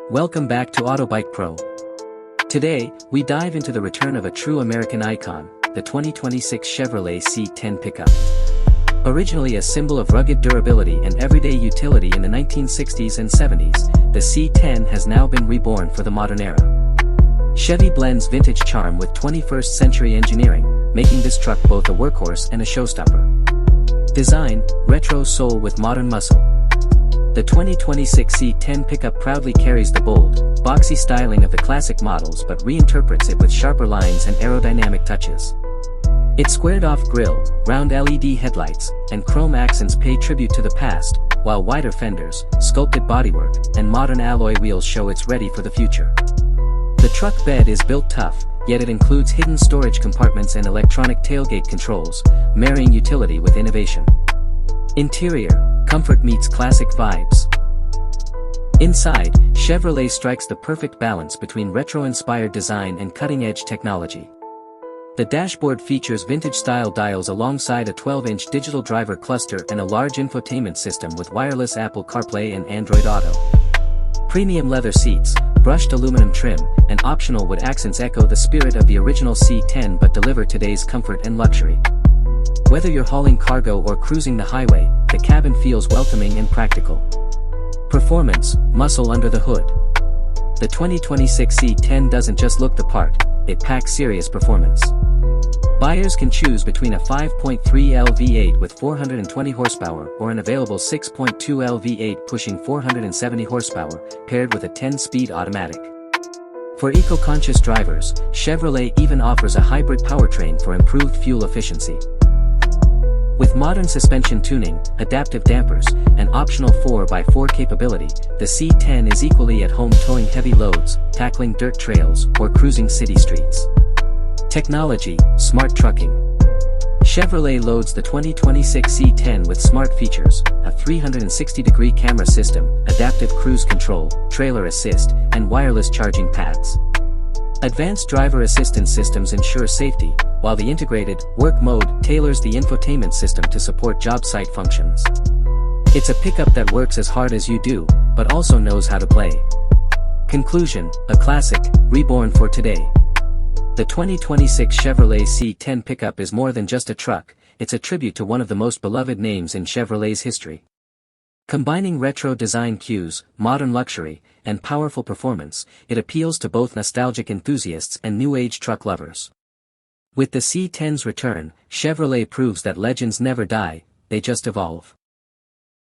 Welcome back to Autobike Pro. Today, we dive into the return of a true American icon, the 2026 Chevrolet C10 Pickup. Originally a symbol of rugged durability and everyday utility in the 1960s and 70s, the C10 has now been reborn for the modern era. Chevy blends vintage charm with 21st century engineering, making this truck both a workhorse and a showstopper. Design, retro soul with modern muscle. The 2026 C10 Pickup proudly carries the bold, boxy styling of the classic models but reinterprets it with sharper lines and aerodynamic touches. Its squared-off grille, round LED headlights, and chrome accents pay tribute to the past, while wider fenders, sculpted bodywork, and modern alloy wheels show it's ready for the future. The truck bed is built tough, yet it includes hidden storage compartments and electronic tailgate controls, marrying utility with innovation. Interior, comfort meets classic vibes. Inside, Chevrolet strikes the perfect balance between retro-inspired design and cutting-edge technology. The dashboard features vintage-style dials alongside a 12-inch digital driver cluster and a large infotainment system with wireless Apple CarPlay and Android Auto. Premium leather seats, brushed aluminum trim, and optional wood accents echo the spirit of the original C10 but deliver today's comfort and luxury. Whether you're hauling cargo or cruising the highway, the cabin feels welcoming and practical. Performance, muscle under the hood. The 2026 C10 doesn't just look the part, it packs serious performance. Buyers can choose between a 5.3L V8 with 420 horsepower or an available 6.2L V8 pushing 470 horsepower, paired with a 10-speed automatic. For eco-conscious drivers, Chevrolet even offers a hybrid powertrain for improved fuel efficiency. With modern suspension tuning, adaptive dampers, and optional 4x4 capability, the C10 is equally at home towing heavy loads, tackling dirt trails, or cruising city streets. Technology, smart trucking. Chevrolet loads the 2026 C10 with smart features, a 360-degree camera system, adaptive cruise control, trailer assist, and wireless charging pads. Advanced driver assistance systems ensure safety, while the integrated work mode tailors the infotainment system to support job site functions. It's a pickup that works as hard as you do, but also knows how to play. Conclusion, a classic, reborn for today. The 2026 Chevrolet C10 Pickup is more than just a truck, it's a tribute to one of the most beloved names in Chevrolet's history. Combining retro design cues, modern luxury, and powerful performance, it appeals to both nostalgic enthusiasts and new-age truck lovers. With the C10's return, Chevrolet proves that legends never die, they just evolve.